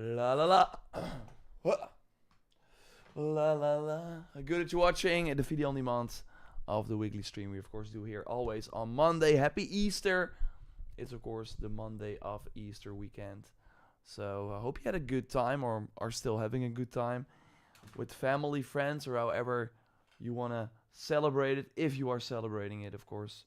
La la la. La la la. Good that you're watching the video on demand of the weekly stream we of course do here always on Monday. Happy Easter. It's of course the Monday of Easter weekend. So I hope you had a good time or are still having a good time with family, friends, or however you want to celebrate it. If you are celebrating it, of course.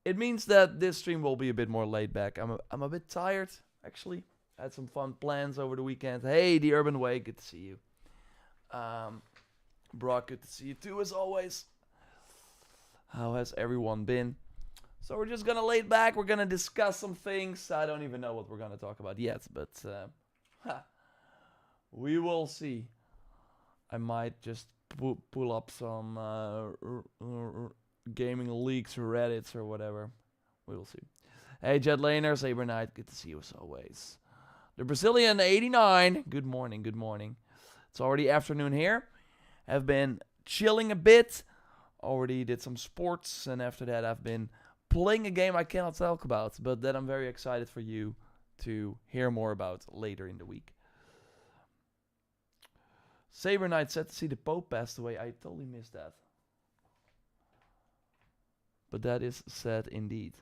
It means that this stream will be a bit more laid back. I'm a bit tired, actually. I had some fun plans over the weekend. Hey, the Urban Way, good to see you. Brock, good to see you too, as always. How has everyone been? So we're just gonna lay it back. We're gonna discuss some things. I don't even know what we're gonna talk about yet, but we will see. I might just pull up some gaming leaks, Reddits, or whatever. We will see. Hey, Jet Laner, Saber Knight, good to see you as always. The Brazilian 89, good morning, good morning. It's already afternoon here. I've been chilling a bit. Already did some sports, and after that I've been playing a game I cannot talk about, but that I'm very excited for you to hear more about later in the week. Saber Knight said to see the Pope passed away. I totally missed that. But that is sad indeed.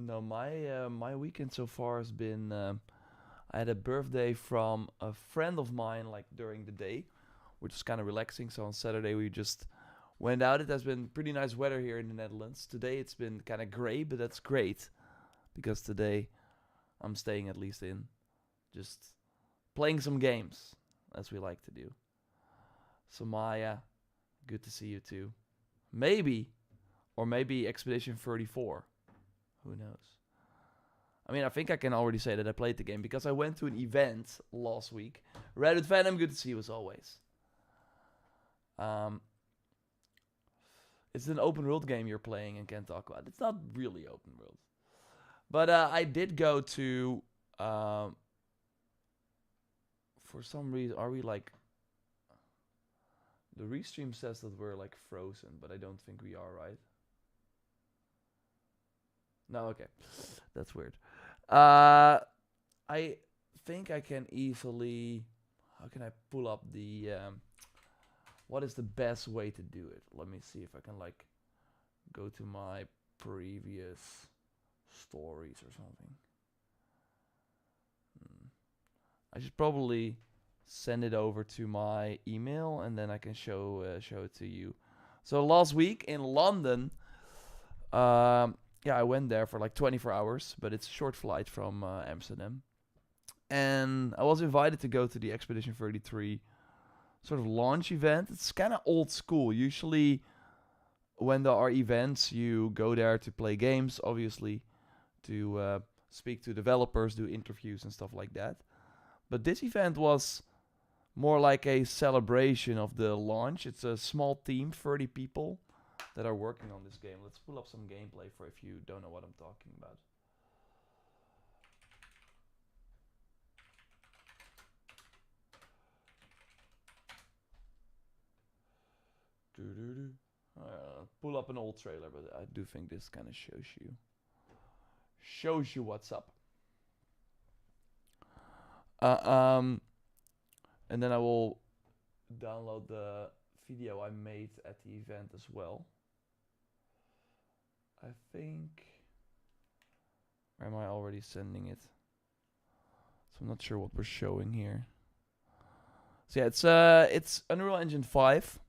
No, my weekend so far has been. I had a birthday from a friend of mine, like during the day, which is kind of relaxing. So on Saturday we just went out. It has been pretty nice weather here in the Netherlands. Today it's been kind of gray, but that's great because today I'm staying at least in, just playing some games as we like to do. So Maya, good to see you too. Maybe Expedition 34. Who knows? I mean, I think I can already say that I played the game because I went to an event last week. Reddit Venom, good to see you as always. It's an open world game you're playing and can't talk about. It's not really open world. But I did go to... for some reason, are we like... The restream says that we're like frozen, but I don't think we are, right? No, okay. That's weird. I think I can easily... How can I pull up the... what is the best way to do it? Let me see if I can like go to my previous stories or something. I should probably send it over to my email and then I can show it to you. So last week in London, yeah, I went there for like 24 hours, but it's a short flight from Amsterdam. And I was invited to go to the Expedition 33 sort of launch event. It's kind of old school. Usually when there are events, you go there to play games, obviously, to speak to developers, do interviews and stuff like that. But this event was more like a celebration of the launch. It's a small team, 30 people that are working on this game. Let's pull up some gameplay for if you don't know what I'm talking about. Pull up an old trailer, but I do think this kind of shows you what's up. And then I will download the video I made at the event as well. I think... Or am I already sending it? So I'm not sure what we're showing here. So yeah, it's Unreal Engine 5.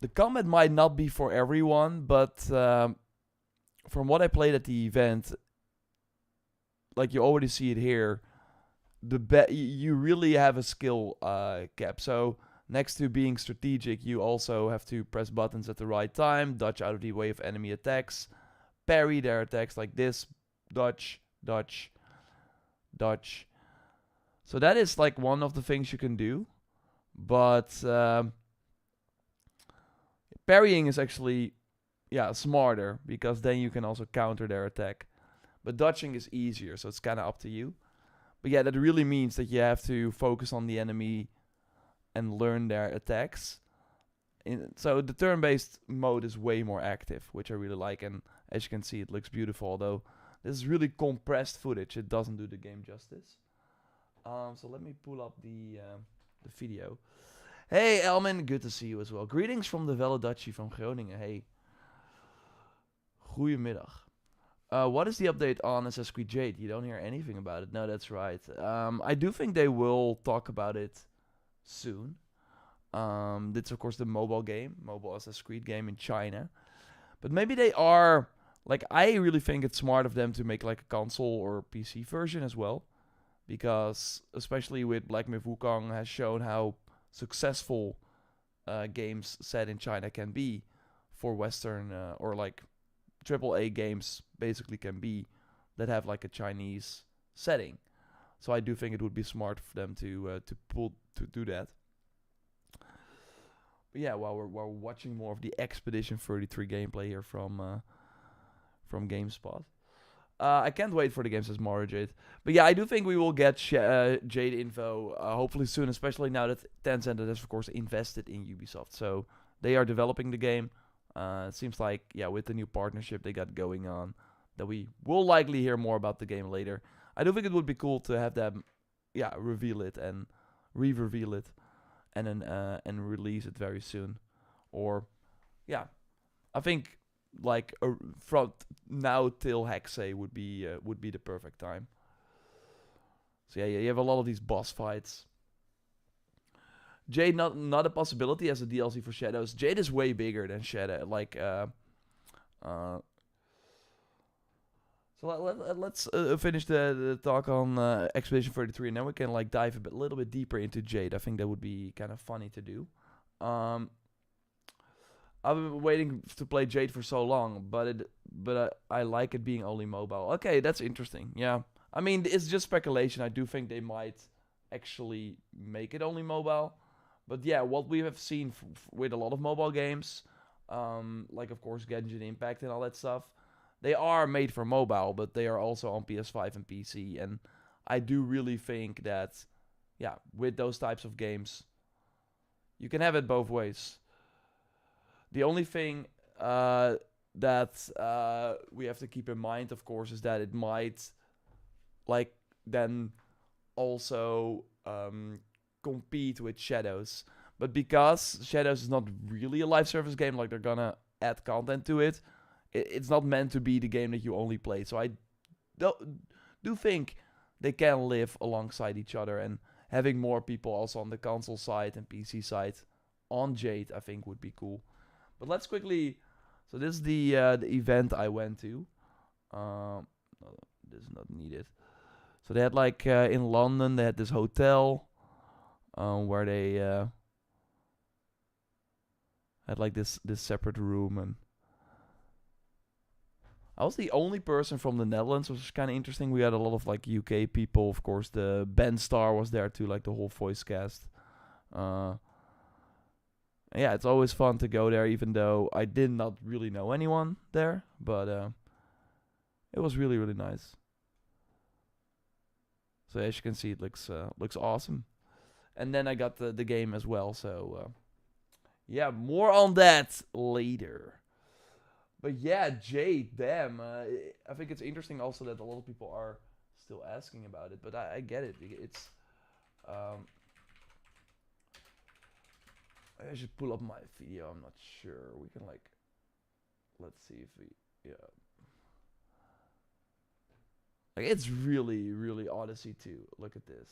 The combat might not be for everyone, but from what I played at the event, like you already see it here, you really have a skill cap. So next to being strategic, you also have to press buttons at the right time, dodge out of the way of enemy attacks, parry their attacks like this, dodge, dodge, dodge. So that is like one of the things you can do, but parrying is actually, yeah, smarter because then you can also counter their attack. But dodging is easier, so it's kind of up to you. But yeah, that really means that you have to focus on the enemy and learn their attacks. So the turn-based mode is way more active, which I really like. And As you can see, it looks beautiful, although this is really compressed footage. It doesn't do the game justice. So let me pull up the video. Hey, Elman, good to see you as well. Greetings from the Velodachi from Groningen. Hey. Goedemiddag. What is the update on Assassin's Creed Jade? You don't hear anything about it. No, that's right. I do think they will talk about it soon. It's of course the mobile Assassin's Creed game in China. But maybe they are, like, I really think it's smart of them to make like a console or PC version as well. Because, especially with Black Myth Wukong has shown how successful games set in China can be for Western or like AAA games basically can be that have like a Chinese setting. So I do think it would be smart for them to do that. But yeah, while we're watching more of the Expedition 33 gameplay here from GameSpot. I can't wait for the game, says Mario Jade. But yeah, I do think we will get Jade info hopefully soon, especially now that Tencent has, of course, invested in Ubisoft. So they are developing the game. It seems like, yeah, with the new partnership they got going on, that we will likely hear more about the game later. I do think it would be cool to have them, yeah, reveal it and re-reveal it, and then and release it very soon. Or, yeah, I think like from now till Hexay would be the perfect time. So yeah, you have a lot of these boss fights. Jade not a possibility as a DLC for Shadows. Jade is way bigger than Shadow. Like so let's finish the talk on Expedition 33, and then we can like dive a little bit deeper into Jade. I think that would be kind of funny to do. I've been waiting to play Jade for so long, but I like it being only mobile. Okay, that's interesting. Yeah, I mean it's just speculation. I do think they might actually make it only mobile, but yeah, what we have seen with a lot of mobile games, like of course Genshin Impact and all that stuff, they are made for mobile, but they are also on PS5 and PC. And I do really think that, yeah, with those types of games, you can have it both ways. The only thing that we have to keep in mind, of course, is that it might, like, then also compete with Shadows. But because Shadows is not really a live service game, like they're gonna add content to it, it's not meant to be the game that you only play. So I do think they can live alongside each other, and having more people also on the console side and PC side on Jade, I think would be cool. But let's quickly. So this is the event I went to. This is not needed. So they had like in London, they had this hotel where they had like this separate room, and I was the only person from the Netherlands, which was kind of interesting. We had a lot of like UK people, of course. The Ben Starr was there too, like the whole voice cast. Yeah, it's always fun to go there, even though I did not really know anyone there. But it was really, really nice. So as you can see, it looks awesome. And then I got the game as well. So yeah, more on that later. But yeah, Jade, damn. I think it's interesting also that a lot of people are still asking about it. But I get it. It's I should pull up my video. I'm not sure. We can like, let's see if we, yeah. Like it's really, really Odyssey 2. Look at this.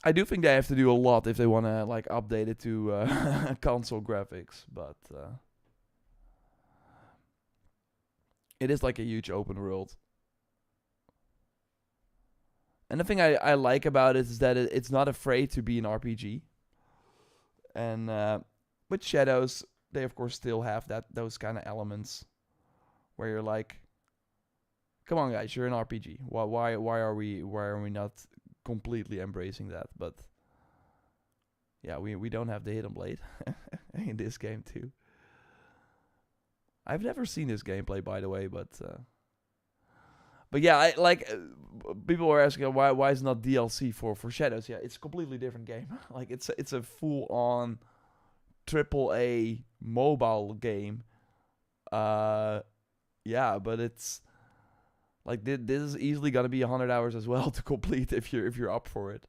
I do think they have to do a lot if they want to like update it to console graphics, but it is like a huge open world. And the thing I like about it is that it's not afraid to be an RPG. And with Shadows, they of course still have those kind of elements where you're like, come on guys, you're an RPG. Why are we not completely embracing that? But yeah, we don't have the hidden blade in this game too. I've never seen this gameplay, by the way, but yeah, I like people were asking why is it not DLC for Shadows? Yeah, it's a completely different game. Like it's a full on AAA mobile game. Yeah, but it's like this is easily gonna be 100 hours as well to complete if you're up for it.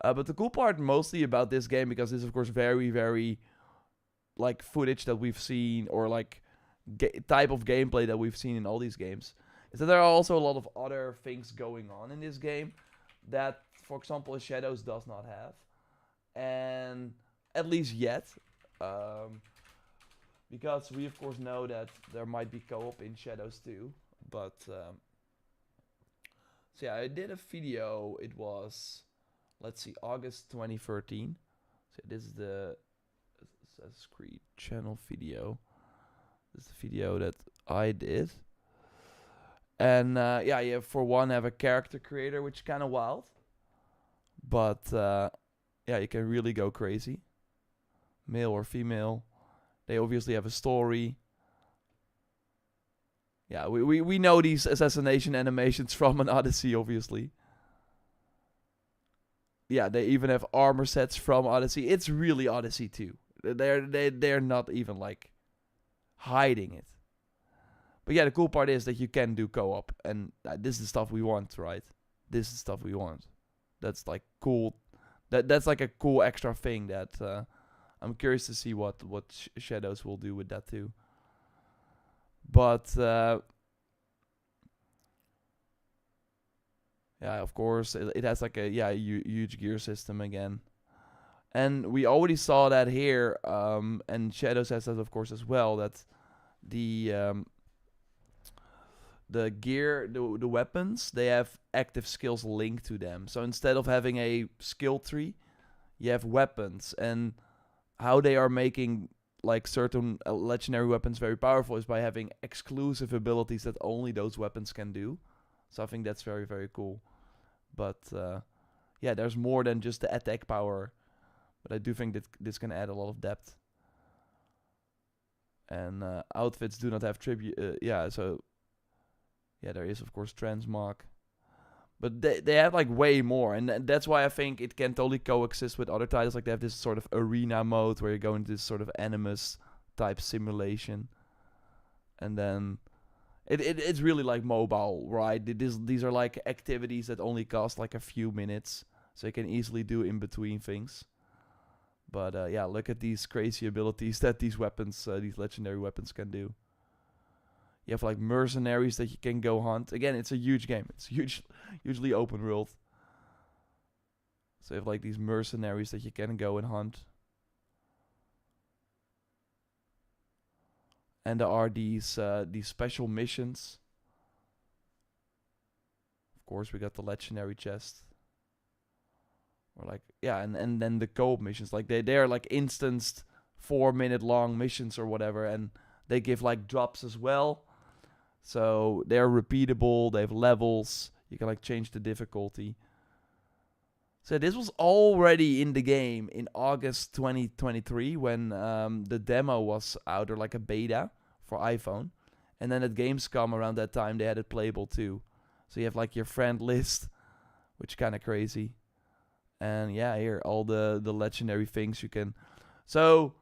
But the cool part mostly about this game, because this is of course very, very like footage that we've seen, or like type of gameplay that we've seen in all these games, is that there are also a lot of other things going on in this game that, for example, Shadows does not have, and at least yet, because we of course know that there might be co-op in Shadows too. But so yeah, I did a video. It was, let's see, August 2013. So this is the Assassin's Creed channel video. This is the video that I did. And yeah, you for one have a character creator, which is kind of wild. But yeah, you can really go crazy. Male or female. They obviously have a story. Yeah, we know these assassination animations from an Odyssey, obviously. Yeah, they even have armor sets from Odyssey. It's really Odyssey 2. They're not even like hiding it. But yeah, the cool part is that you can do co-op, and this is the stuff we want, right? This is stuff we want. That's like cool. That's like a cool extra thing that I'm curious to see what Shadows will do with that too. But yeah, of course, it has like a huge gear system again. And we already saw that here, and Shadows has that, of course, as well, that the gear, the weapons, they have active skills linked to them. So instead of having a skill tree, you have weapons. And how they are making like certain legendary weapons very powerful is by having exclusive abilities that only those weapons can do. So I think that's very, very cool. But yeah, there's more than just the attack power. But I do think that this can add a lot of depth. And outfits do not have tribute. Yeah, so yeah, there is of course transmog. But they have like way more, and that's why I think it can totally coexist with other titles. Like they have this sort of arena mode where you go into this sort of Animus type simulation, and then it's really like mobile, right? These are like activities that only cost like a few minutes, so you can easily do in between things. But yeah, look at these crazy abilities that these weapons, these legendary weapons can do. You have like mercenaries that you can go hunt. Again, it's a huge game. It's hugely open world. So you have like these mercenaries that you can go and hunt. And there are these special missions. Of course, we got the legendary chest. Or like, yeah, and then the co-op missions. Like they're like instanced 4-minute long missions or whatever, and they give like drops as well. So they're repeatable, they have levels, you can like change the difficulty. So this was already in the game in August 2023 when the demo was out, or like a beta for iPhone. And then at Gamescom around that time they had it playable too. So you have like your friend list, which is kind of crazy. And yeah, here, all the legendary things you can... So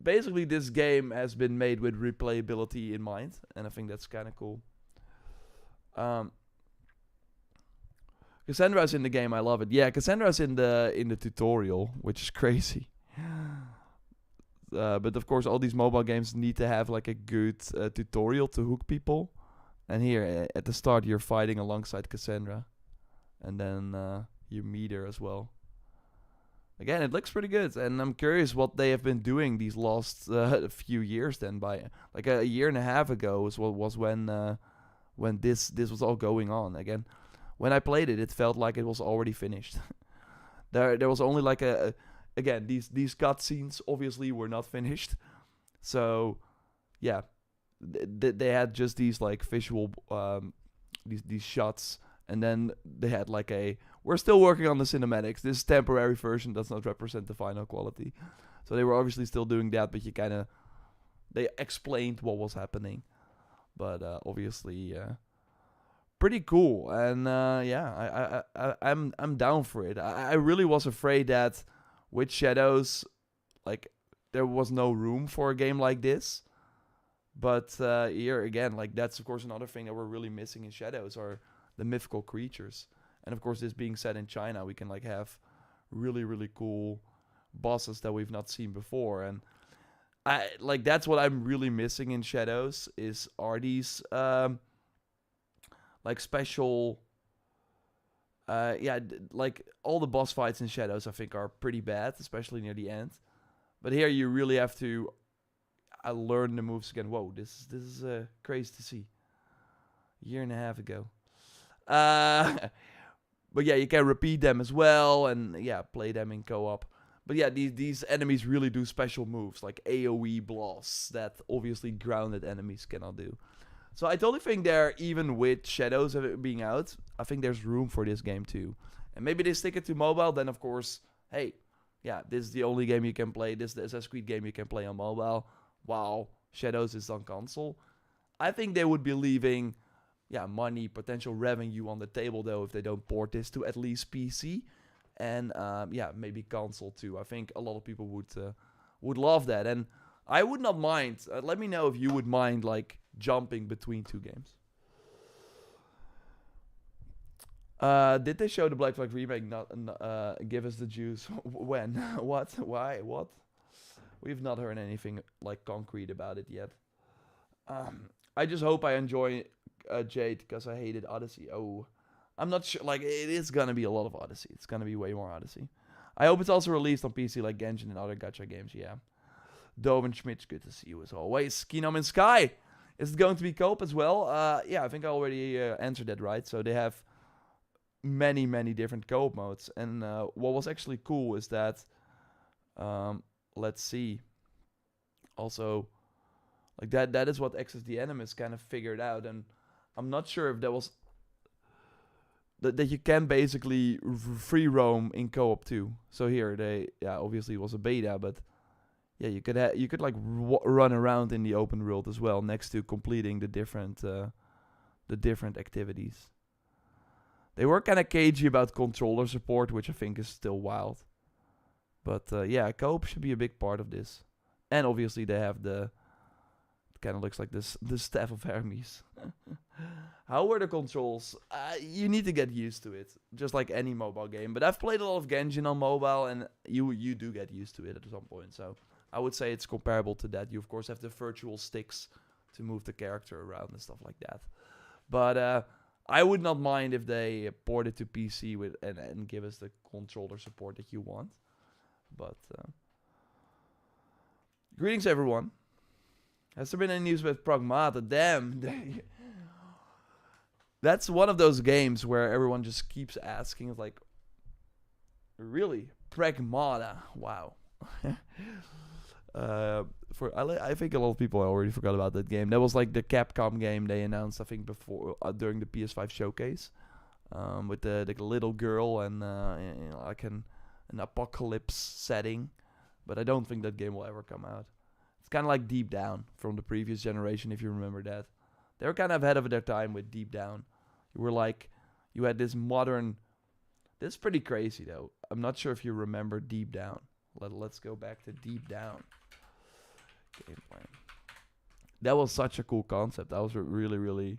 basically, this game has been made with replayability in mind, and I think that's kind of cool. Cassandra's in the game. I love it. Yeah, Cassandra's in the tutorial, which is crazy. But of course, all these mobile games need to have like a good tutorial to hook people. And here, at the start, you're fighting alongside Cassandra, and then you meet her as well. Again, it looks pretty good, and I'm curious what they have been doing these last few years. Then, by like a year and a half ago, was when this was all going on. Again, when I played it, it felt like it was already finished. There was only like again these cutscenes obviously were not finished, so yeah, they had just these like visual these shots, and then they had like we're still working on the cinematics. This temporary version does not represent the final quality. So they were obviously still doing that, but they explained what was happening. But obviously, pretty cool. And yeah, I'm down for it. I really was afraid that with Shadows, like there was no room for a game like this. But here again, like that's of course another thing that we're really missing in Shadows are the mythical creatures. And of course, this being set in China, we can like have really really cool bosses that we've not seen before. And I like that's what I'm really missing in Shadows are these like special. Like all the boss fights in Shadows, I think are pretty bad, especially near the end. But here you really have to learn the moves again. Whoa, this is crazy to see. A year and a half ago. But yeah, you can repeat them as well, and yeah, play them in co-op. But yeah, these enemies really do special moves, like AoE blasts that obviously grounded enemies cannot do. So I totally think there, even with Shadows being out, I think there's room for this game too. And maybe they stick it to mobile, then of course, hey, yeah, this is the only game you can play. This is the Assassin's Creed game you can play on mobile, while Shadows is on console. I think they would be leaving, money, potential revenue on the table though if they don't port this to at least PC, and maybe console too. I think a lot of people would love that, and I would not mind. Let me know if you would mind like jumping between two games. Did they show the Black Flag remake? Not give us the juice. When? What? Why? What? We've not heard anything like concrete about it yet. I just hope I enjoy Jade because I hated Odyssey. Oh, I'm not sure. Like it is gonna be a lot of Odyssey. It's gonna be way more Odyssey. I hope it's also released on PC like Genshin and other gacha games. Yeah. Doven Schmidt, good to see you as always. Kingdom in Sky. Is it going to be co-op as well? I think I already answered that right. So they have many, many different co-op modes. And what was actually cool is that, let's see. Also, like that is what Access the Animus kind of figured out. And I'm not sure if that was... That you can basically free roam in co-op too. So here, obviously it was a beta, but... Yeah, you could like run around in the open world as well, next to completing the different activities. They were kind of cagey about controller support, which I think is still wild. But co-op should be a big part of this. And obviously they have it kind of looks like the Staff of Hermes. How were the controls? You need to get used to it, just like any mobile game. But I've played a lot of Genshin on mobile, and you do get used to it at some point. So I would say it's comparable to that. You, of course, have the virtual sticks to move the character around and stuff like that. But I would not mind if they port it to PC and give us the controller support that you want. But greetings, everyone. Has there been any news with Pragmata? Damn. That's one of those games where everyone just keeps asking, like, really? Pragmata? Wow. I think a lot of people already forgot about that game. That was like the Capcom game they announced, I think, before during the PS5 showcase, with the little girl and like an apocalypse setting. But I don't think that game will ever come out. It's kind of like Deep Down from the previous generation, if you remember that. They were kind of ahead of their time with Deep Down. You had this modern... This is pretty crazy, though. I'm not sure if you remember Deep Down. Let's go back to Deep Down. Gameplay. That was such a cool concept. I was really, really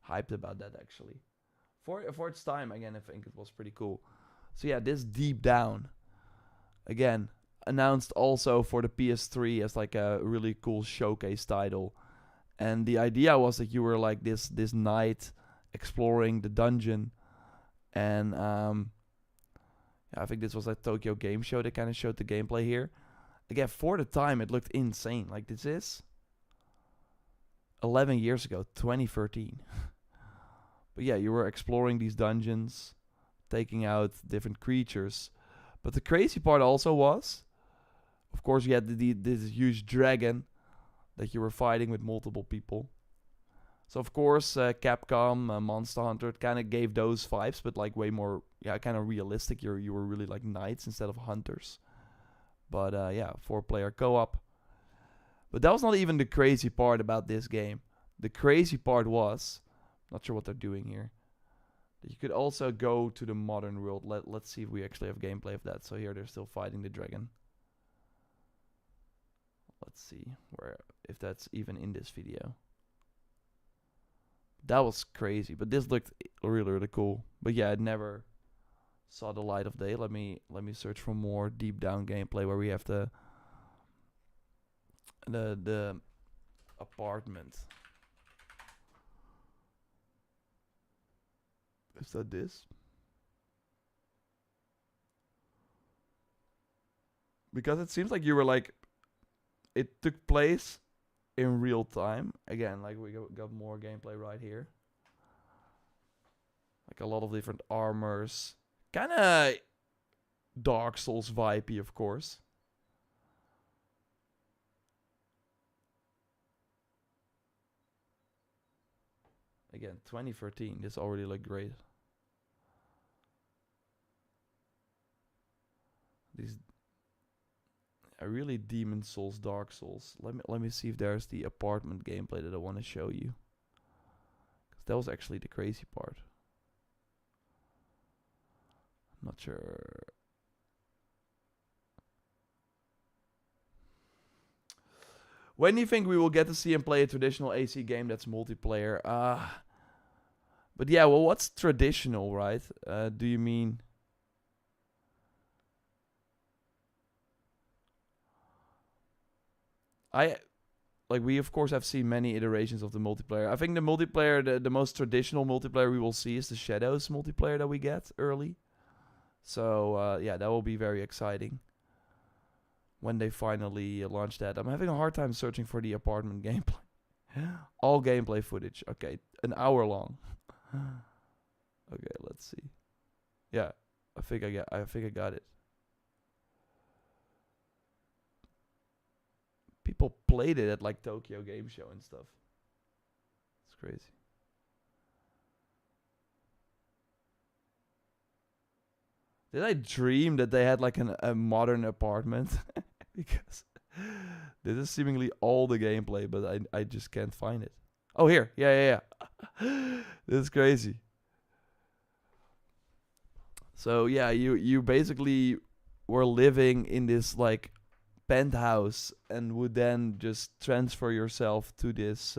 hyped about that, actually. For its time, again, I think it was pretty cool. So yeah, this Deep Down, again, announced also for the PS3 as like a really cool showcase title. And the idea was that you were like this knight exploring the dungeon. And I think this was at Tokyo Game Show. They kind of showed the gameplay here. Again, for the time, it looked insane. Like, this is 11 years ago, 2013. But yeah, you were exploring these dungeons, taking out different creatures. But the crazy part also was, of course, you had this huge dragon that you were fighting with multiple people. So, of course, Capcom, Monster Hunter kind of gave those vibes, but like way more, kind of realistic. You were really like knights instead of hunters. But 4-player co-op. But that was not even the crazy part about this game. The crazy part was, not sure what they're doing here, that you could also go to the modern world. Let's see if we actually have gameplay of that. So here they're still fighting the dragon. Let's see if that's even in this video. That was crazy, but this looked really cool. But yeah, it never saw the light of day. Let me search for more deep down gameplay where we have the apartment. Is that this? Because it seems like you were like, it took place in real time. Again, like we got more gameplay right here. Like a lot of different armors. Kind of Dark Souls vibey, of course. Again, 2013. This already looked great. These are really Demon Souls, Dark Souls. Let me see if there's the apartment gameplay that I want to show you. 'Cause that was actually the crazy part. I'm not sure. When do you think we will get to see him play a traditional AC game that's multiplayer? But yeah, well, what's traditional, right? Do you mean... we of course have seen many iterations of the multiplayer. I think the multiplayer, the most traditional multiplayer we will see is the Shadows multiplayer that we get early. So yeah, that will be very exciting when they finally launch that. I'm having a hard time searching for the apartment gameplay. All gameplay footage. Okay, an hour long. Okay, let's see. Yeah, I think I got it. People played it at like Tokyo Game Show and stuff. It's crazy. Did I dream that they had like a modern apartment? Because this is seemingly all the gameplay, but I just can't find it. Oh, here. Yeah. This is crazy. So yeah, you basically were living in this like penthouse and would then just transfer yourself to this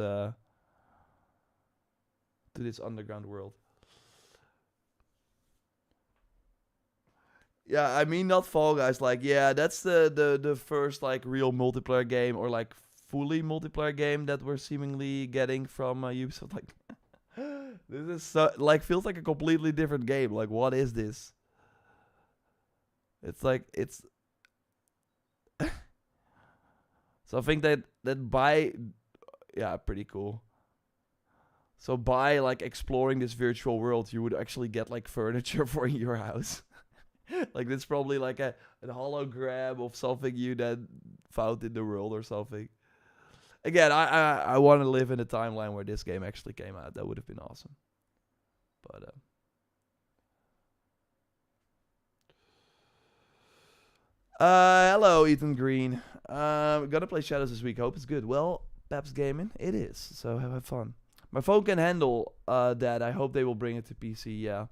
underground world. Yeah, I mean not Fall Guys. Like, yeah, that's the first like real multiplayer game or like fully multiplayer game that we're seemingly getting from Ubisoft. Like, this is so like feels like a completely different game. Like, what is this? It's like it's. So I think that by, yeah, pretty cool. So by like exploring this virtual world, you would actually get like furniture for your house. Like that's probably like a hologram of something you then found in the world or something. Again, I want to live in a timeline where this game actually came out. That would have been awesome. But hello, Ethan Green. Gonna play Shadows this week. Hope it's good. Well, Peps Gaming, it is. So have fun. My phone can handle that. I hope they will bring it to PC. Yeah.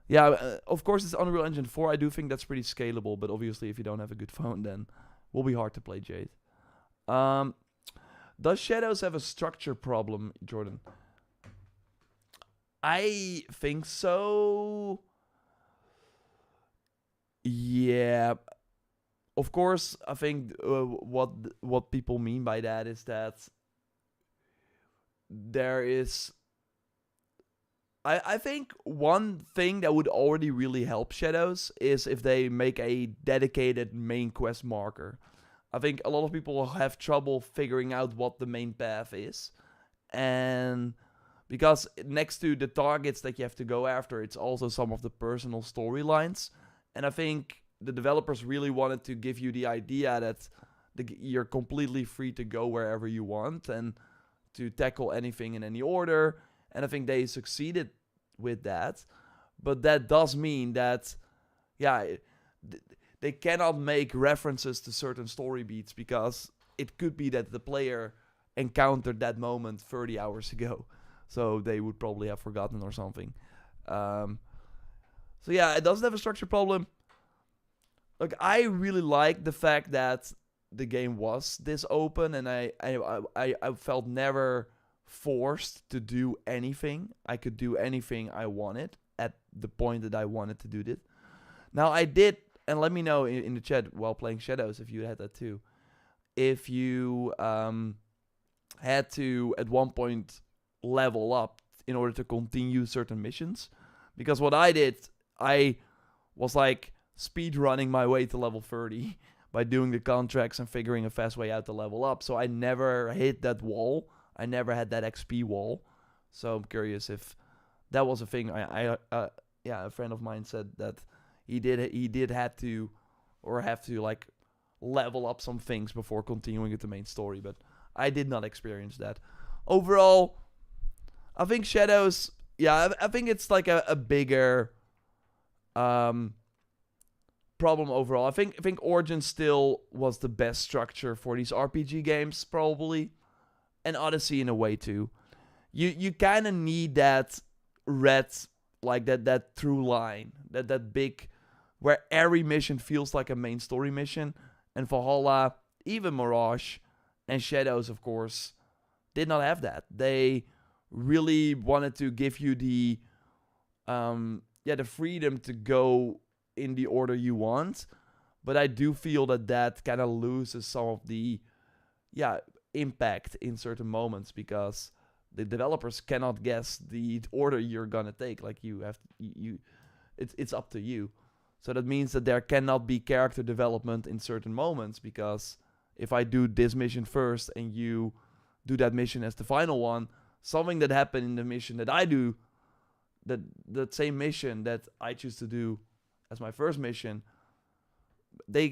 Yeah, of course it's Unreal Engine 4. I do think that's pretty scalable, but obviously if you don't have a good phone, then it will be hard to play Jade. Does Shadows have a structure problem, Jordan? I think so. Yeah. Of course, I think what people mean by that is that there is... I think one thing that would already really help Shadows is if they make a dedicated main quest marker. I think a lot of people have trouble figuring out what the main path is. And because next to the targets that you have to go after, it's also some of the personal storylines. And I think the developers really wanted to give you the idea that you're completely free to go wherever you want and to tackle anything in any order. And I think they succeeded with that. But that does mean that, yeah, they cannot make references to certain story beats because it could be that the player encountered that moment 30 hours ago. So they would probably have forgotten or something. So yeah, it doesn't have a structure problem. Look, I really like the fact that the game was this open, and I felt never forced to do anything. I could do anything I wanted at the point that I wanted to do it. Now I did, and let me know in the chat while playing Shadows if you had that too. If you had to at one point level up in order to continue certain missions, because what I did, I was like speed running my way to level 30 by doing the contracts and figuring a fast way out to level up. So I never hit that wall. I never had that XP wall. So I'm curious if that was a thing. Yeah, a friend of mine said that he did have to like level up some things before continuing with the main story, but I did not experience that. Overall, I think Shadows, yeah, I think it's like a bigger problem overall. I think Origins still was the best structure for these RPG games, probably, and Odyssey in a way too. You kind of need that red, like that through line, that big, where every mission feels like a main story mission. And Valhalla, even Mirage, and Shadows, of course, did not have that. They really wanted to give you the freedom to go in the order you want. But I do feel that kind of loses some of the impact in certain moments, because the developers cannot guess the order you're gonna take. Like it's up to you. So that means that there cannot be character development in certain moments, because if I do this mission first and you do that mission as the final one, something that happened in the mission that I do, that same mission that I choose to do as my first mission, there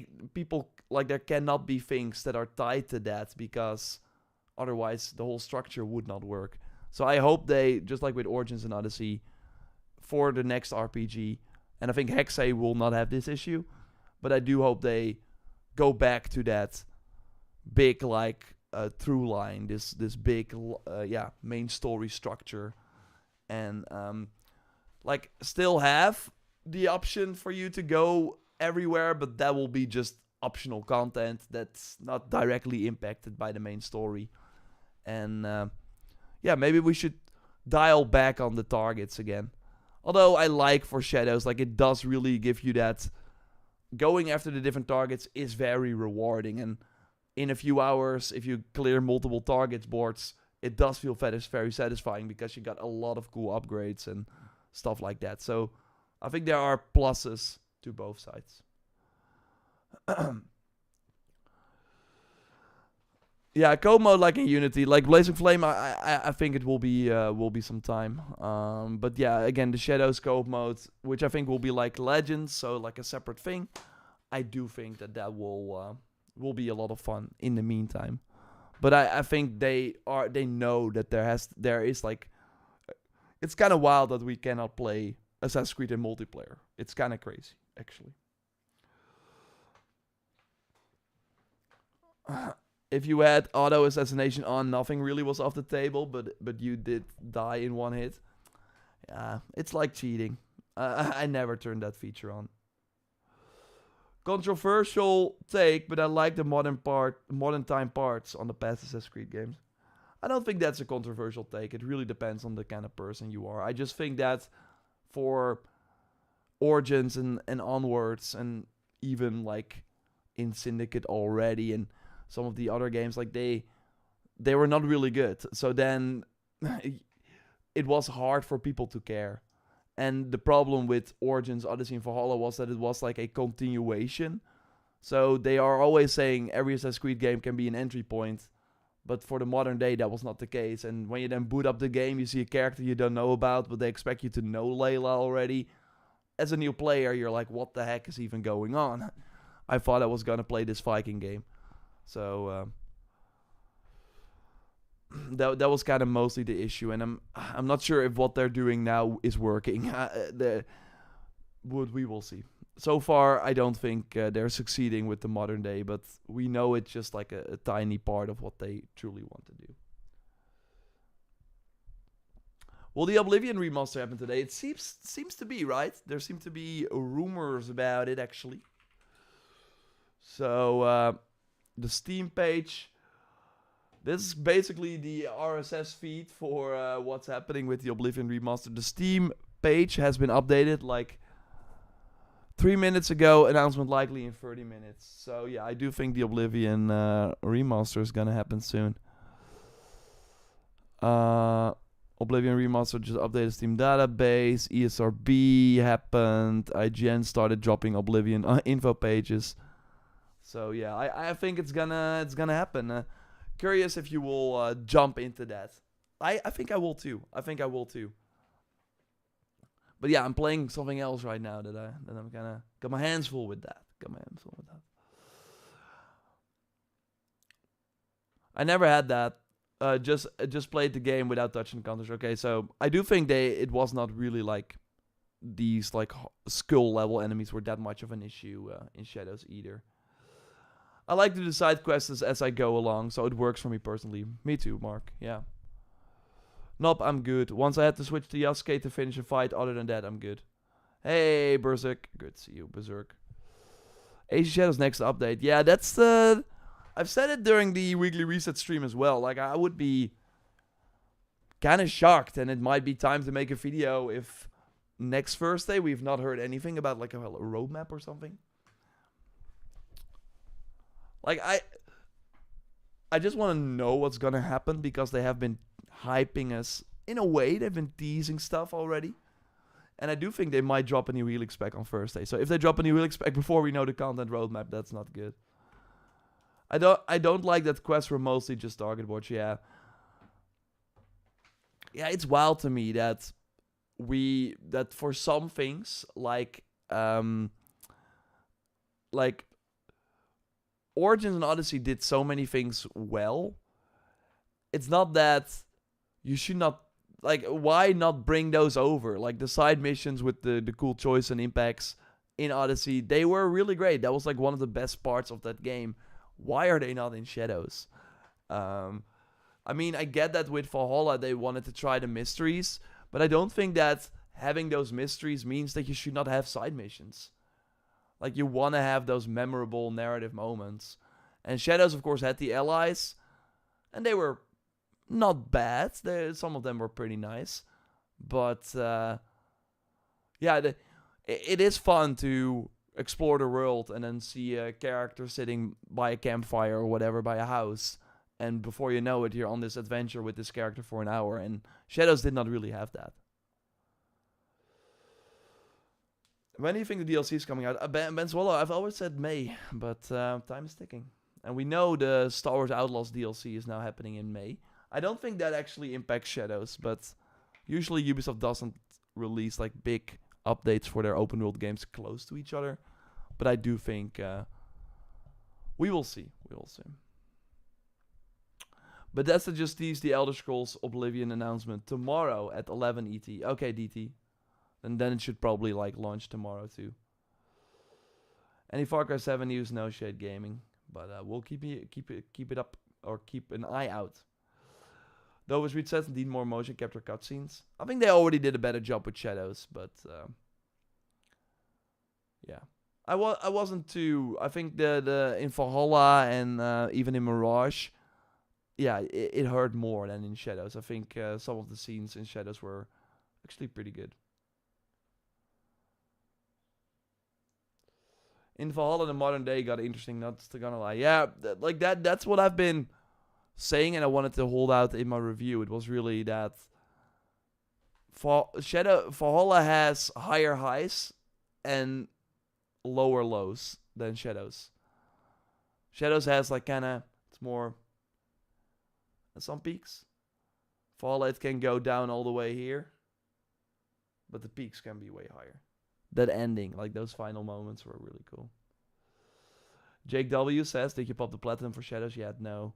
cannot be things that are tied to that, because otherwise the whole structure would not work. So I hope they, just like with Origins and Odyssey, for the next RPG, and I think Hexe will not have this issue, but I do hope they go back to that big through line, this big main story structure, and still have the option for you to go everywhere, but that will be just optional content that's not directly impacted by the main story. And maybe we should dial back on the targets again. Although I like for Shadows, it does really give you that going after the different targets is very rewarding. And in a few hours, if you clear multiple targets boards, it does feel very satisfying, because you got a lot of cool upgrades and stuff like that. So I think there are pluses to both sides. Yeah, co mode like in Unity, like Blazing Flame, I think it will be some time. But yeah, again, the Shadows co mode, which I think will be like Legends, so like a separate thing. I do think that will be a lot of fun in the meantime. But I think they know that there is like, it's kind of wild that we cannot play Assassin's Creed in multiplayer. It's kind of crazy, actually. If you had auto assassination on, nothing really was off the table, but you did die in one hit. Yeah, it's like cheating. I never turned that feature on. Controversial take, but I like the modern time parts on the past Assassin's Creed games. I don't think that's a controversial take. It really depends on the kind of person you are. I just think that for Origins and onwards, and even like in Syndicate already, and some of the other games, like they were not really good. So then it was hard for people to care. And the problem with Origins, Odyssey, and Valhalla was that it was like a continuation. So they are always saying every Assassin's Creed game can be an entry point. But for the modern day, that was not the case. And when you then boot up the game, you see a character you don't know about, but they expect you to know Layla already. As a new player, you're like, what the heck is even going on? I thought I was going to play this Viking game. So that was kind of mostly the issue, and I'm not sure if what they're doing now is working. We will see. So far, I don't think they're succeeding with the modern day, but we know it's just like a tiny part of what they truly want to do. Will the Oblivion remaster happen today? It seems to be, right? There seem to be rumors about it, actually. So the Steam page. This is basically the RSS feed for what's happening with the Oblivion remaster. The Steam page has been updated like 3 minutes ago. Announcement likely in 30 minutes. So yeah, I do think the Oblivion remaster is gonna happen soon. Oblivion remaster just updated Steam database. ESRB happened. IGN started dropping Oblivion info pages. So yeah, I think it's gonna happen. Curious if you will jump into that. I think I will too. But yeah, I'm playing something else right now that I'm gonna got my hands full with that. I never had that. Just played the game without touching counters. Okay, so I do think it was not really like these like skull level enemies were that much of an issue in Shadows either. I like to do side quests as I go along, so it works for me personally. Me too, Mark. Yeah. Nope, I'm good. Once I had to switch to Yasuke to finish a fight, other than that, I'm good. Hey, Berserk. Good to see you, Berserk. Age of Shadows next update. Yeah, that's the... I've said it during the weekly reset stream as well. Like, I would be kind of shocked, and it might be time to make a video if next Thursday we've not heard anything about like a roadmap or something. Like, I just want to know what's gonna happen because they have been hyping us. In a way, they've been teasing stuff already. And I do think they might drop a new Helix spec on Thursday. So if they drop a new Helix spec before we know the content roadmap, that's not good. I don't like that quests were mostly just target boards, yeah. Yeah, it's wild to me that for some things, like Origins and Odyssey did so many things well. It's not that you should not, like, why not bring those over? Like the side missions with the cool choice and impacts in Odyssey, they were really great. That was like one of the best parts of that game. Why are they not in Shadows? I mean, I get that with Valhalla they wanted to try the mysteries, but I don't think that having those mysteries means that you should not have side missions. Like, you want to have those memorable narrative moments. And Shadows, of course, had the allies, and they were not bad. Some of them were pretty nice. But, yeah, it is fun to explore the world and then see a character sitting by a campfire or whatever, by a house. And before you know it, you're on this adventure with this character for an hour. And Shadows did not really have that. When do you think the DLC is coming out? Ben Swallow, I've always said May, but time is ticking. And we know the Star Wars Outlaws DLC is now happening in May. I don't think that actually impacts Shadows, but usually Ubisoft doesn't release like big updates for their open world games close to each other. But I do think we will see. But that's just the Elder Scrolls Oblivion announcement tomorrow at 11 ET. Okay, DT. And then it should probably like launch tomorrow too. Any Far Cry 7 news? No Shade Gaming, but we'll keep it up or keep an eye out. Though as Reed says, need more motion capture cutscenes. I think they already did a better job with Shadows, but yeah, I wasn't too. I think the in Valhalla and even in Mirage, yeah, it hurt more than in Shadows. I think some of the scenes in Shadows were actually pretty good. In Valhalla, the modern day got interesting, not to gonna lie. Yeah, like that's what I've been saying, and I wanted to hold out in my review. It was really that Valhalla has higher highs and lower lows than Shadows. Shadows has like kinda, it's more some peaks. Valhalla, it can go down all the way here, but the peaks can be way higher. That ending, like those final moments were really cool. Jake W says, did you pop the platinum for Shadows yet? No.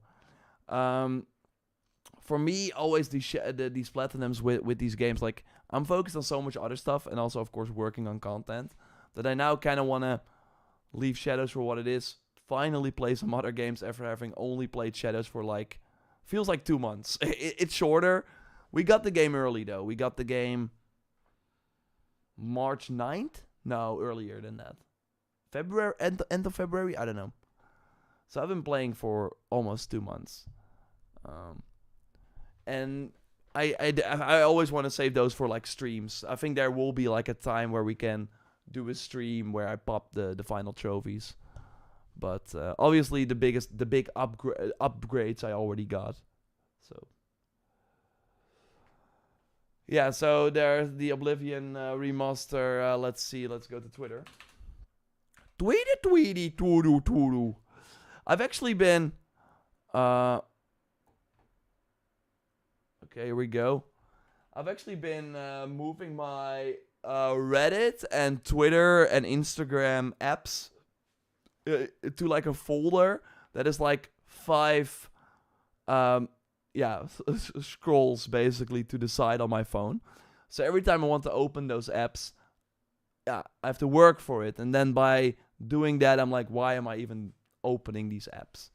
For me, always these platinums with these games, like I'm focused on so much other stuff and also, of course, working on content that I now kind of want to leave Shadows for what it is. Finally play some other games after having only played Shadows for like, feels like 2 months. It's shorter. We got the game early though. We got the game March 9th? No, earlier than that. February, end of February? I don't know. So I've been playing for almost 2 months. And I always want to save those for like streams. I think there will be like a time where we can do a stream where I pop the final trophies. But obviously the big upgrades I already got. So yeah, so there's the Oblivion remaster. Let's see. Let's go to Twitter. Tweety toodoo. I've actually been okay, here we go. I've actually been moving my Reddit and Twitter and Instagram apps to like a folder that is like 5 scrolls basically to the side on my phone. So every time I want to open those apps, I have to work for it, and then by doing that I'm like, why am I even opening these apps?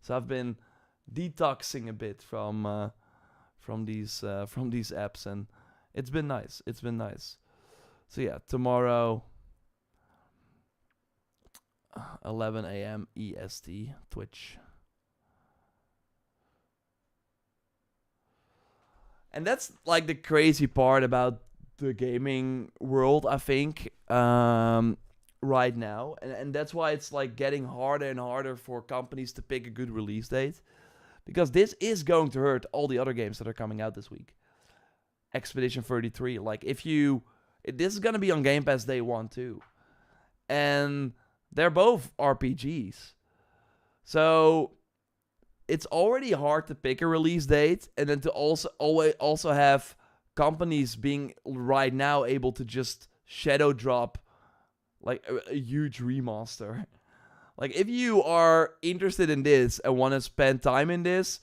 So I've been detoxing a bit from these apps, and it's been nice. So yeah, tomorrow 11 a.m. EST Twitch. And that's like the crazy part about the gaming world, I think, right now. And that's why it's like getting harder and harder for companies to pick a good release date. Because this is going to hurt all the other games that are coming out this week. Expedition 33. Like, this is going to be on Game Pass day 1 too. And they're both RPGs. So it's already hard to pick a release date, and then to also have companies being right now able to just shadow drop like a huge remaster. Like, if you are interested in this and want to spend time in this,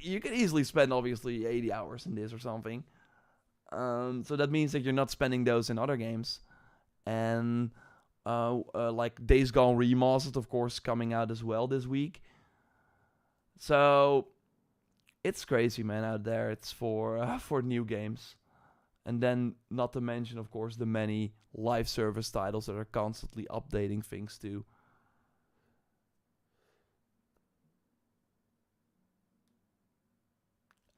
you can easily spend obviously 80 hours in this or something. So that means that you're not spending those in other games. And like Days Gone Remastered, of course, coming out as well this week. So it's crazy, man, out there. It's for new games. And then, not to mention, of course, the many live service titles that are constantly updating things too.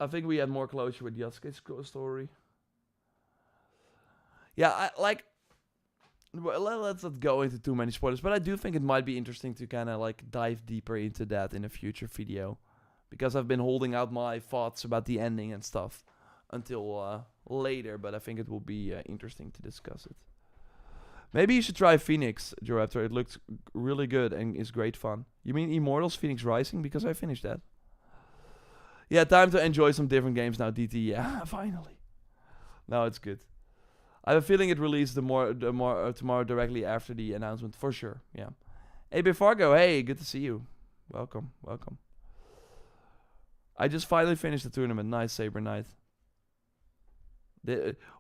I think we had more closure with Yasuke's story. Yeah, let's not go into too many spoilers, but I do think it might be interesting to kind of like dive deeper into that in a future video, because I've been holding out my thoughts about the ending and stuff until later, but I think it will be interesting to discuss it. Maybe you should try Phoenix, JorRaptor. It looks really good and is great fun. You mean Immortals Phoenix Rising? Because I finished that. Yeah, time to enjoy some different games now, DT. Yeah, finally. No, it's good. I have a feeling it released tomorrow directly after the announcement, for sure. Yeah. Hey, Fargo. Hey, good to see you. Welcome. I just finally finished the tournament. Nice, Saber Knight.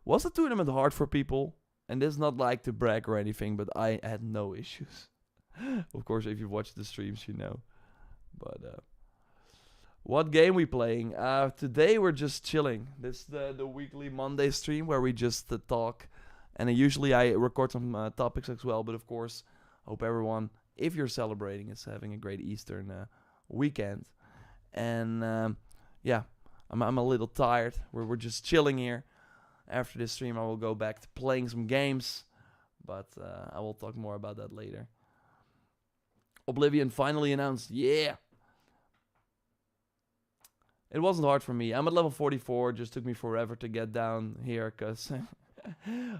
Was the tournament hard for people? And this is not like to brag or anything, but I had no issues. Of course, if you watch the streams, you know. But what game we playing? Today we're just chilling. This is the weekly Monday stream where we just talk. And usually I record some topics as well. But of course, hope everyone, if you're celebrating, is having a great Eastern weekend. And yeah, I'm a little tired. We're just chilling here. After this stream, I will go back to playing some games. But I will talk more about that later. Oblivion finally announced. Yeah! It wasn't hard for me. I'm at level 44. It just took me forever to get down here, because...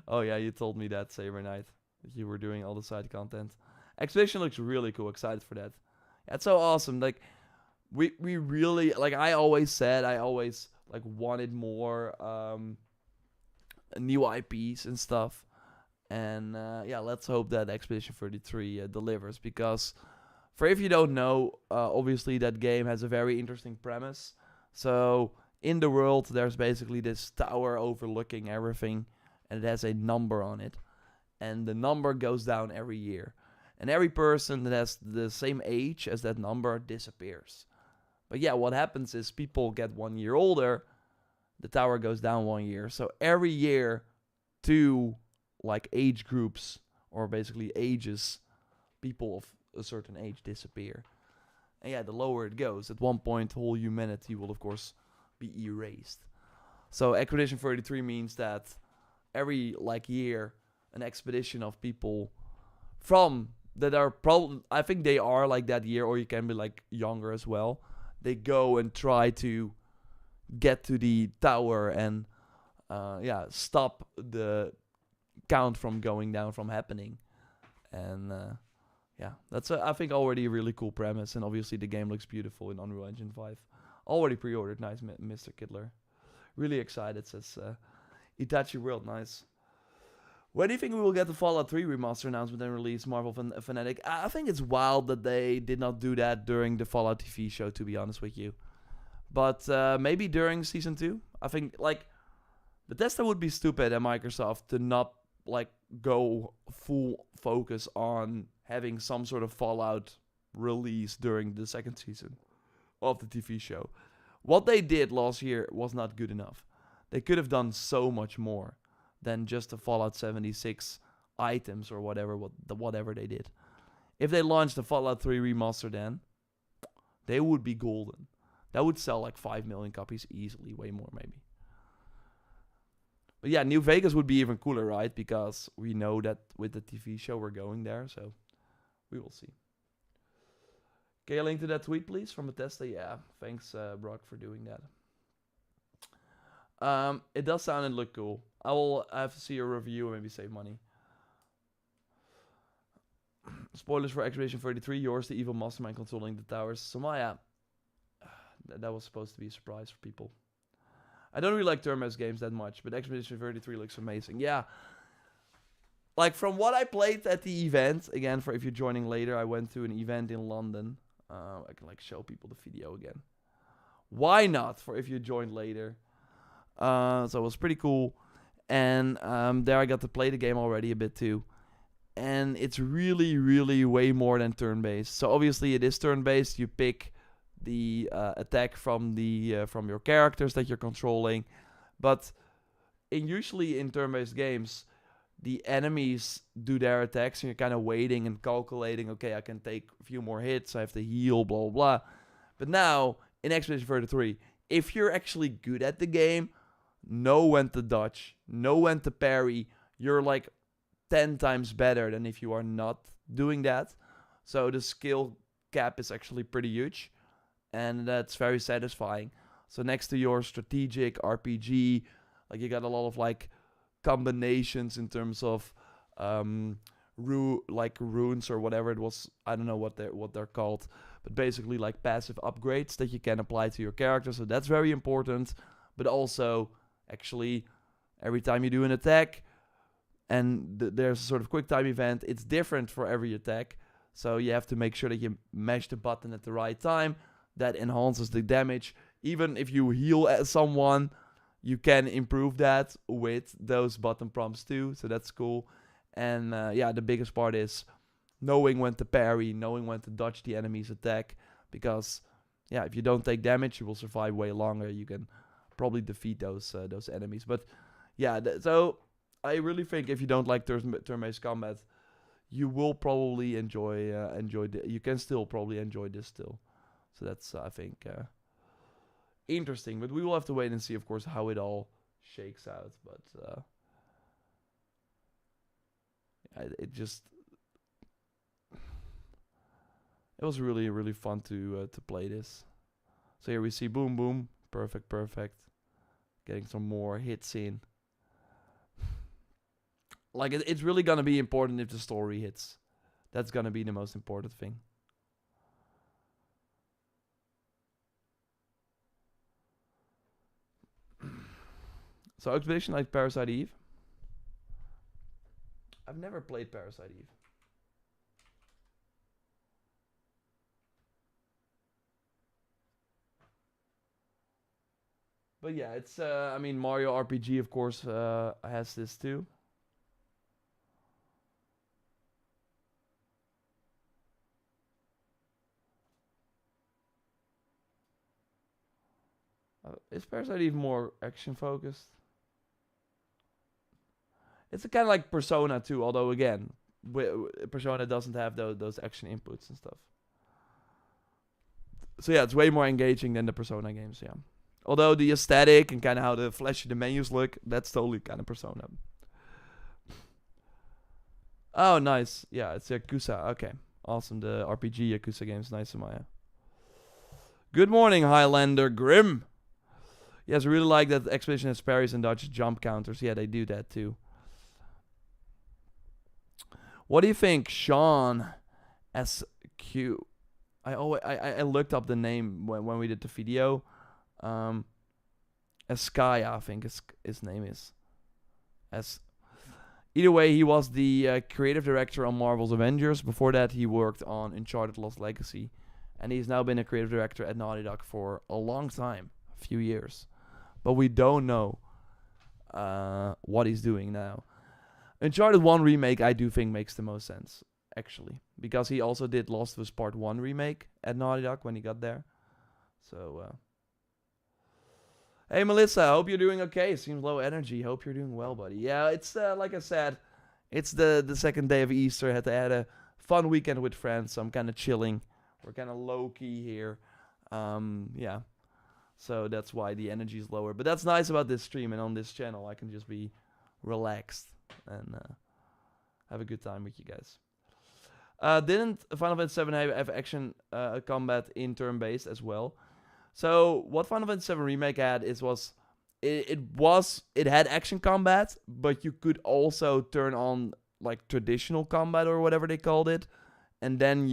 oh yeah, you told me that, Saber Knight. That you were doing all the side content. Expedition looks really cool. Excited for that. That's so awesome. Like, we really... Like, I always said, like, wanted more new IPs and stuff. And, yeah, let's hope that Expedition 33 delivers. Because, for if you don't know, obviously that game has a very interesting premise. So, in the world, there's basically this tower overlooking everything, and it has a number on it. And the number goes down every year. And every person that has the same age as that number disappears. But yeah, what happens is people get 1 year older, the tower goes down 1 year. So every year, 2 like age groups, or basically ages, people of a certain age disappear. And yeah, the lower it goes, at one point, whole humanity will, of course, be erased. So Expedition 33 means that every like year, an expedition of people from that are probably, I think they are like that year, or you can be like younger as well. They go and try to get to the tower and stop the count from going down, from happening. And that's I think already a really cool premise, and obviously the game looks beautiful in Unreal Engine 5. Already pre-ordered, nice, Mr. Kidler. Really excited, says Itachi World, nice. When do you think we will get the Fallout 3 remaster announcement and release, Marvel Fanatic? I think it's wild that they did not do that during the Fallout TV show, to be honest with you. But maybe during Season 2? I think, like, Bethesda would be stupid at Microsoft to not, like, go full focus on having some sort of Fallout release during the second season of the TV show. What they did last year was not good enough. They could have done so much more than just the Fallout 76 items or whatever they did. If they launched the Fallout 3 remaster then, they would be golden. That would sell like 5 million copies easily, way more maybe. But yeah, New Vegas would be even cooler, right? Because we know that with the TV show we're going there, so we will see. Can you link to that tweet, please, from Bethesda? Yeah, thanks, Brock, for doing that. It does sound and look cool. I have to see a review and maybe save money. Spoilers for Expedition 33. Yours, the evil mastermind controlling the towers. Samaya. That was supposed to be a surprise for people. I don't really like turn-based games that much, but Expedition 33 looks amazing. Yeah. Like, from what I played at the event, again, for if you're joining later, I went to an event in London. I can, like, show people the video again. Why not, for if you joined later? So it was pretty cool. And there I got to play the game already a bit too. And it's really, really way more than turn-based. So obviously it is turn-based. You pick the attack from your characters that you're controlling. But usually in turn-based games, the enemies do their attacks and you're kind of waiting and calculating, okay, I can take a few more hits, I have to heal, blah, blah, blah. But now, in Expedition 33, if you're actually good at the game, know when to dodge, know when to parry, you're like 10 times better than if you are not doing that. So the skill cap is actually pretty huge, and that's very satisfying. So next to your strategic RPG, like you got a lot of like combinations in terms of runes or whatever it was. I don't know what they're called, but basically like passive upgrades that you can apply to your character. So that's very important. But also, actually, every time you do an attack, and there's a sort of quick time event, it's different for every attack. So you have to make sure that you mash the button at the right time. That enhances the damage. Even if you heal someone, you can improve that with those button prompts too. So that's cool. And the biggest part is knowing when to parry, knowing when to dodge the enemy's attack. Because, if you don't take damage, you will survive way longer. You can probably defeat those enemies. But, so I really think if you don't like turn-based combat, you will probably enjoy you can still probably enjoy this still. So that's, I think, interesting. But we will have to wait and see, of course, how it all shakes out. But it was really, really fun to play this. So here we see boom, boom, perfect. Getting some more hits in. Like, it's really gonna be important if the story hits. That's gonna be the most important thing. So Expedition like Parasite Eve. I've never played Parasite Eve. But yeah, it's Mario RPG, of course, has this too. Is Parasite Eve more action focused? It's kind of like Persona 2, although again, Persona doesn't have those action inputs and stuff. So yeah, it's way more engaging than the Persona games, yeah. Although the aesthetic and kind of how the flashy the menus look, that's totally kind of Persona. Oh, nice. Yeah, it's Yakuza. Okay. Awesome. The RPG Yakuza games. Nice, Amaya. Good morning, Highlander Grim. Yes, I really like that Expedition has parries and dodge jump counters. Yeah, they do that too. What do you think, Sean SQ? I looked up the name when we did the video. Eskaya, I think his name is. Either way, he was the creative director on Marvel's Avengers. Before that, he worked on Uncharted Lost Legacy. And he's now been a creative director at Naughty Dog for a long time. A few years. But we don't know what he's doing now. Uncharted 1 remake, I do think, makes the most sense, actually. Because he also did Lost of Us Part 1 remake at Naughty Dog when he got there. So, hey, Melissa, I hope you're doing okay. Seems low energy. Hope you're doing well, buddy. Yeah, it's, like I said, it's the second day of Easter. I had to add a fun weekend with friends, so I'm kind of chilling. We're kind of low-key here. Yeah. So that's why the energy is lower. But that's nice about this stream and on this channel. I can just be relaxed and have a good time with you guys. Didn't Final Fantasy VII have action combat in turn-based as well? So what Final Fantasy VII Remake had it had action combat, but you could also turn on like traditional combat or whatever they called it, and then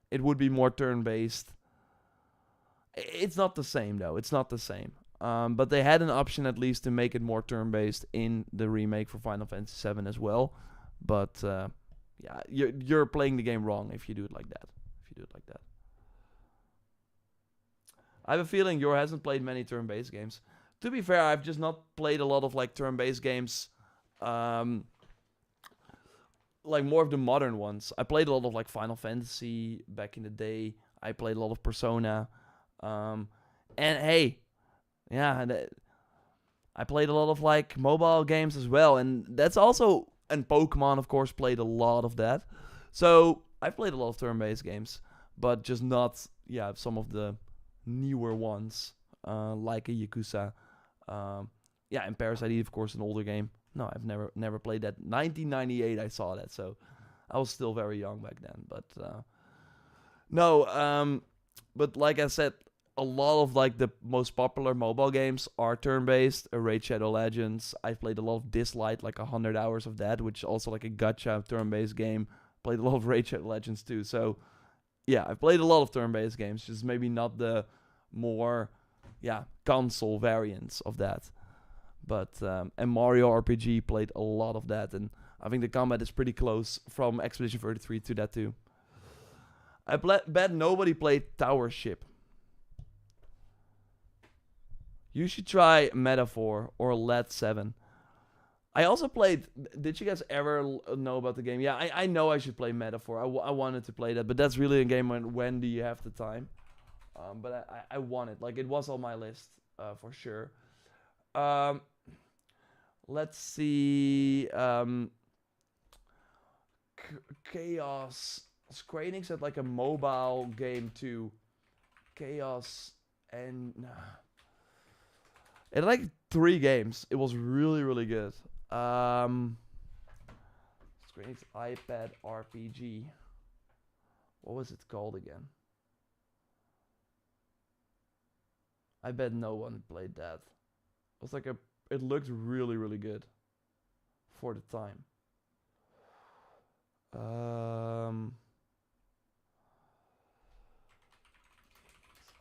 it would be more turn-based. It's not the same though. It's not the same. But they had an option at least to make it more turn-based in the remake for Final Fantasy VII as well. But yeah, you're playing the game wrong if you do it like that. I have a feeling Yor hasn't played many turn-based games. To be fair, I've just not played a lot of like turn-based games. Like more of the modern ones. I played a lot of like Final Fantasy back in the day. I played a lot of Persona. And hey, yeah, I played a lot of like mobile games as well, and that's also, and Pokemon of course played a lot of that. So I played a lot of turn-based games, but just not some of the newer ones, like a Yakuza. Yeah, and Parasite Eve, of course, an older game. No, I've never played that. 1998 I saw that, so I was still very young back then. But no, but like I said, a lot of like the most popular mobile games are turn-based. Raid Shadow Legends. I played a lot of Dislight, like 100 hours of that, which is also like a gacha turn-based game. Played a lot of Raid Shadow Legends too. So yeah, I've played a lot of turn-based games, just maybe not the more console variants of that. But and Mario RPG played a lot of that, and I think the combat is pretty close from Expedition 33 to that too. I bet nobody played Tower Ship. You should try Metaphor or Let 7. I also played... Did you guys ever know about the game? Yeah, I know I should play Metaphor. I wanted to play that, but that's really a game when do you have the time? But I want it. Like, it was on my list for sure. Let's see. Chaos. Square Enix had like a mobile game too. Chaos and... It had like 3 games. It was really, really good. Square Enix iPad RPG. What was it called again? I bet no one played that. It was like it looked really, really good for the time.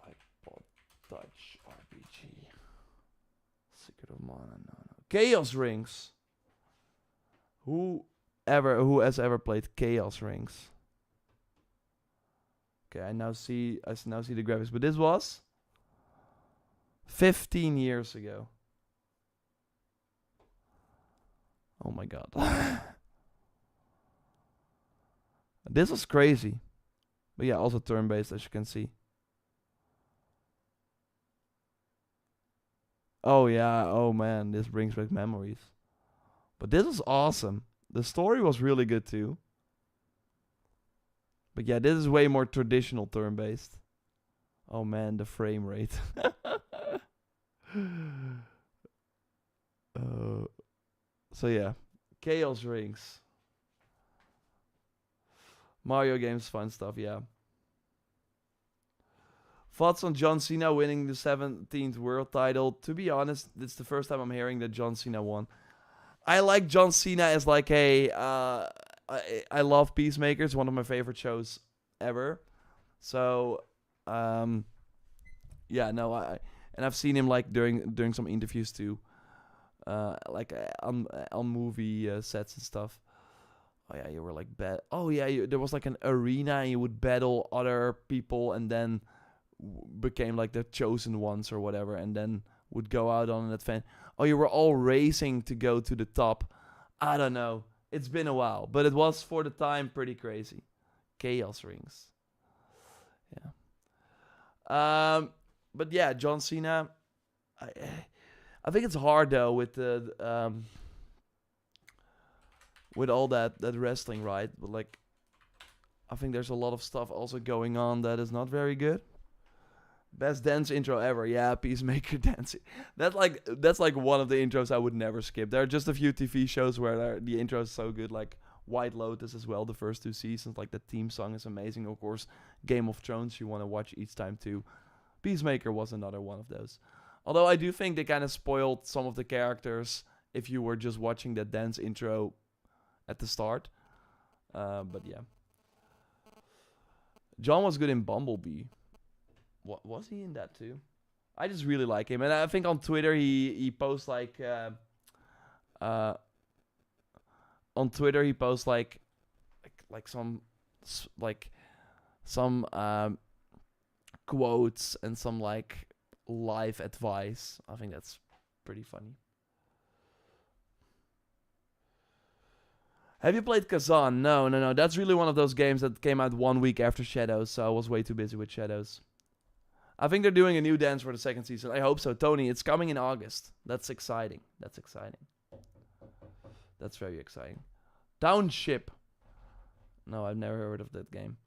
iPod Touch RPG. Secret of Mana, no. Chaos Rings. Who has ever played Chaos Rings? Okay, I now see the graphics, but this was 15 years ago. Oh my god. This was crazy. But yeah, also turn-based, as you can see. Oh yeah, oh man, this brings back memories. But this was awesome. The story was really good too. But yeah, this is way more traditional turn-based. Oh man, the frame rate. uh, so yeah, Chaos Rings. Mario games, fun stuff, yeah. Thoughts on John Cena winning the 17th world title? To be honest, it's the first time I'm hearing that John Cena won. I like John Cena as like a. I love Peacemaker. It's one of my favorite shows ever. So, um, yeah, no, and I've seen him like during some interviews too, like on movie sets and stuff. Oh yeah, you were like Oh yeah, there was like an arena, and you would battle other people, and then became like the chosen ones or whatever, and then would go out on an advent. Oh, you were all racing to go to the top. I don't know. It's been a while, but it was for the time pretty crazy. Chaos Rings. Yeah. But yeah, John Cena. I think it's hard though with the with all that wrestling, right? But like, I think there's a lot of stuff also going on that is not very good. Best dance intro ever, yeah, Peacemaker dancing. That's like one of the intros I would never skip. There are just a few TV shows where the intro is so good, like White Lotus as well. The first 2 seasons, like the theme song is amazing. Of course, Game of Thrones you want to watch each time too. Peacemaker was another one of those. Although I do think they kind of spoiled some of the characters if you were just watching that dance intro at the start. But yeah, John was good in Bumblebee. What was he in that too? I just really like him, and I think on Twitter he posts like on Twitter he posts like some quotes and some like life advice. I think that's pretty funny. Have you played Kazan? No. That's really one of those games that came out 1 week after Shadows, so I was way too busy with Shadows. I think they're doing a new dance for the 2nd season. I hope so. Tony, it's coming in August. That's exciting. That's very exciting. Township. No, I've never heard of that game.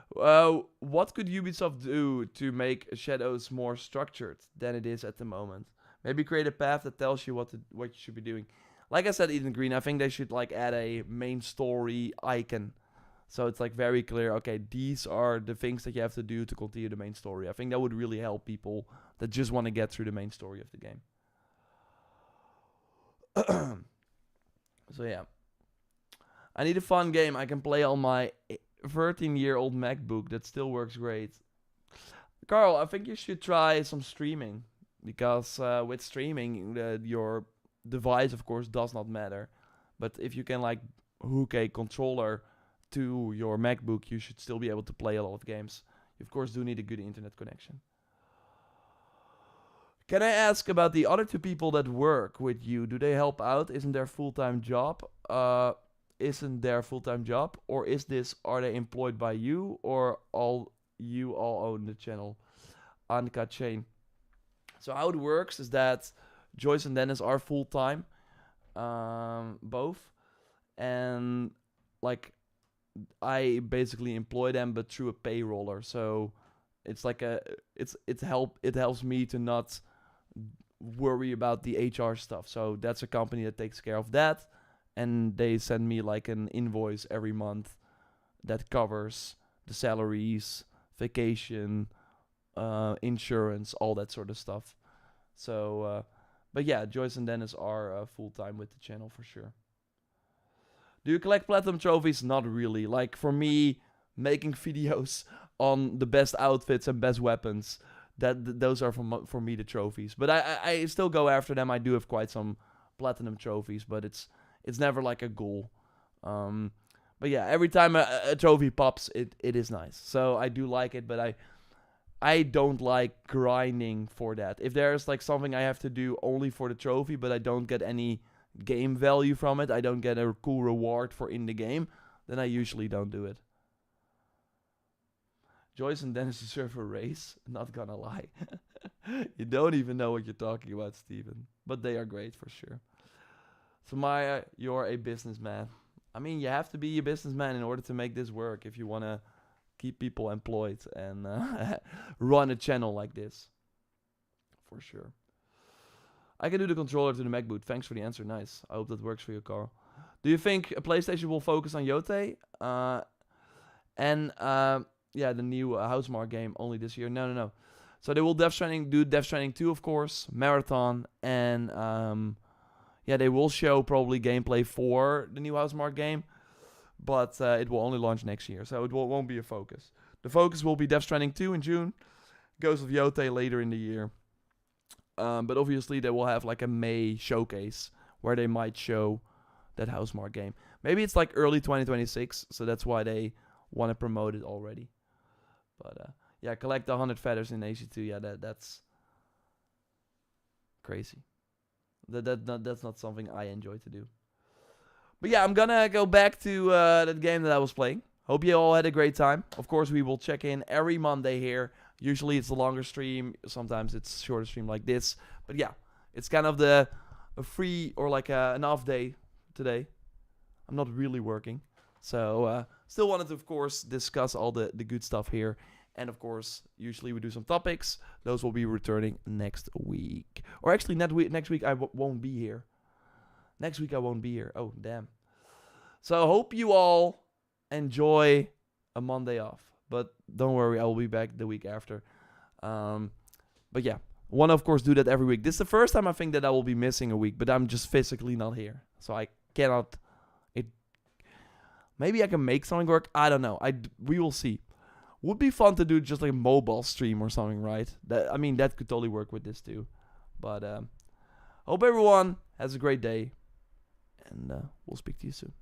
What could Ubisoft do to make Shadows more structured than it is at the moment? Maybe create a path that tells you what you should be doing. Like I said, Eden Green, I think they should like add a main story icon. So it's like very clear, okay, these are the things that you have to do to continue the main story. I think that would really help people that just want to get through the main story of the game. So yeah. I need a fun game I can play on my 13-year-old MacBook that still works great. Carl, I think you should try some streaming. Because with streaming, your device, of course, does not matter. But if you can like hook a controller to your MacBook, you should still be able to play a lot of games. You, of course, do need a good internet connection. Can I ask about the other 2 people that work with you? Do they help out? Isn't their full-time job? Or are they employed by you, or all own the channel? Anka Chain. So how it works is that Joyce and Dennis are full-time, both, and like I basically employ them, but through a payroller. So it's like it helps me to not worry about the HR stuff. So that's a company that takes care of that, and they send me like an invoice every month that covers the salaries, vacation, insurance, all that sort of stuff. So, but yeah, Joyce and Dennis are full-time with the channel for sure. Do you collect platinum trophies? Not really. Like, for me, making videos on the best outfits and best weapons, those are for me the trophies. But I still go after them. I do have quite some platinum trophies, but it's never like a goal. But yeah, every time a trophy pops, it is nice. So I do like it, but I don't like grinding for that. If there's like something I have to do only for the trophy, but I don't get any game value from it, I don't get a cool reward for in the game, then I usually don't do it. Joyce and Dennis deserve a race, not gonna lie. You don't even know what you're talking about, Steven. But they are great for sure. So Maya, you're a businessman. I mean, you have to be a businessman in order to make this work if you want to keep people employed and run a channel like this. For sure. I can do the controller to the MacBook. Thanks for the answer. Nice. I hope that works for you, Carl. Do you think PlayStation will focus on Yote? Yeah, the new Housemarque game only this year? No. So they will do Death Stranding 2, of course, Marathon, and yeah, they will show probably gameplay for the new Housemarque game, but it will only launch next year, so it won't be a focus. The focus will be Death Stranding 2 in June, Ghost of Yote later in the year. But obviously they will have like a May showcase where they might show that Housemarque game. Maybe it's like early 2026, so that's why they want to promote it already. But yeah, collect 100 feathers in AC2. Yeah, that's crazy. That's not something I enjoy to do. But yeah, I'm gonna go back to that game that I was playing. Hope you all had a great time. Of course, we will check in every Monday here. Usually it's a longer stream. Sometimes it's a shorter stream like this. But yeah, it's kind of a free or like an off day today. I'm not really working. So still wanted to, of course, discuss all the good stuff here. And of course, usually we do some topics. Those will be returning next week. Or actually, next week I won't be here. Next week I won't be here. Oh, damn. So hope you all enjoy a Monday off. But don't worry, I will be back the week after. But yeah, want to, of course, do that every week. This is the first time I think that I will be missing a week. But I'm just physically not here. So I cannot... Maybe I can make something work. I don't know. We will see. Would be fun to do just like a mobile stream or something, right? That could totally work with this too. But hope everyone has a great day. And we'll speak to you soon.